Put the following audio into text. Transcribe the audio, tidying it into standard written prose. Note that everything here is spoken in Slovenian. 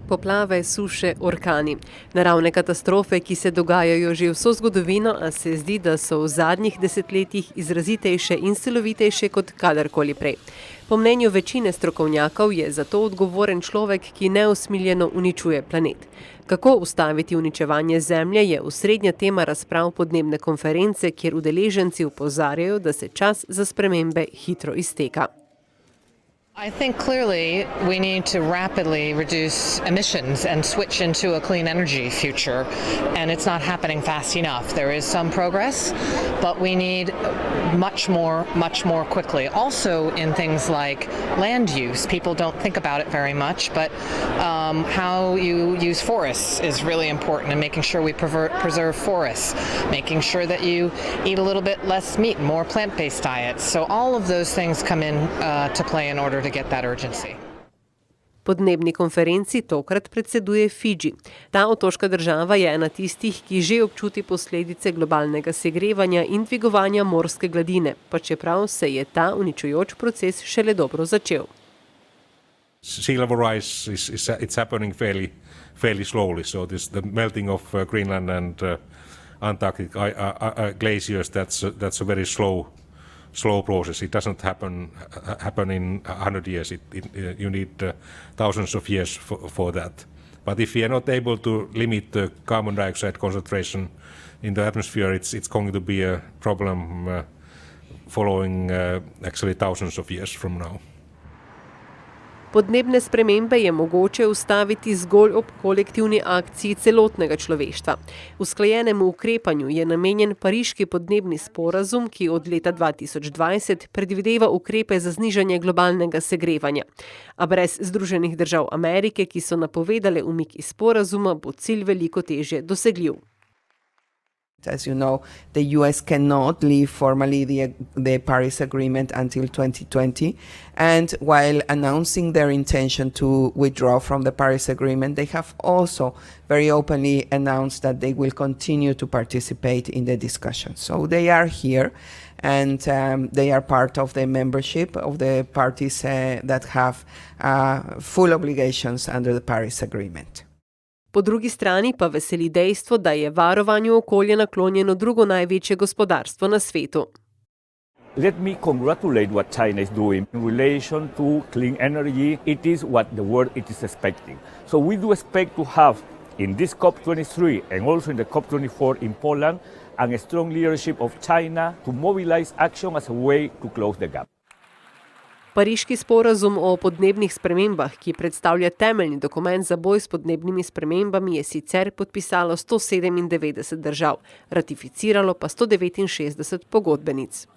Poplave, suše, orkani. Naravne katastrofe, ki se dogajajo že vso zgodovino, a se zdi, da so v zadnjih desetletjih izrazitejše in silovitejše kot kadarkoli prej. Po mnenju večine strokovnjakov je zato odgovoren človek, ki neusmiljeno uničuje planet. Kako ustaviti uničevanje Zemlje, je osrednja tema razprav podnebne konference, kjer udeleženci opozarjajo, da se čas za spremembe hitro izteka. I think clearly we need to rapidly reduce emissions and switch into a clean energy future, and it's not happening fast enough. There is some progress, but we need much more quickly. Also in things like land use, people don't think about it very much, but how you use forests is really important, and making sure we preserve forests, making sure that you eat a little bit less meat, more plant-based diets. So all of those things come in to play in order to get that urgency. Podnebni konferenci tokrat predseduje Fidži. Ta otoška država je ena tistih, ki že občuti posledice globalnega segrevanja in dvigovanja morske gladine, pa čeprav se je ta uničujoč proces šele dobro začel. Sea level rise it's happening fairly slowly, so the melting of Greenland and Antarctic glaciers, that's a very slow process. It doesn't happen in 100 years. You need thousands of years for that. But if we are not able to limit the carbon dioxide concentration in the atmosphere, it's going to be a problem following actually thousands of years from now. Podnebne spremembe je mogoče ustaviti zgolj ob kolektivni akciji celotnega človeštva. Usklajenemu ukrepanju je namenjen Pariški podnebni sporazum, ki od leta 2020 predvideva ukrepe za znižanje globalnega segrevanja. A brez Združenih držav Amerike, ki so napovedale umik iz sporazuma, bo cilj veliko težje dosegljiv. As you know, the US cannot leave formally the Paris Agreement until 2020. And while announcing their intention to withdraw from the Paris Agreement, they have also very openly announced that they will continue to participate in the discussion. So they are here, and they are part of the membership of the parties that have full obligations under the Paris Agreement. Po drugi strani pa veseli dejstvo, da je varovanju okolja naklonjeno drugo največje gospodarstvo na svetu. Let me congratulate what China is doing in relation to clean energy. It is what the world is expecting. So we do expect to have in this COP23 and also in the COP24 in Poland a strong leadership of China to mobilize action as a way to close the gap. Pariški sporazum o podnebnih spremembah, ki predstavlja temeljni dokument za boj s podnebnimi spremembami, je sicer podpisalo 197 držav, ratificiralo pa 169 pogodbenic.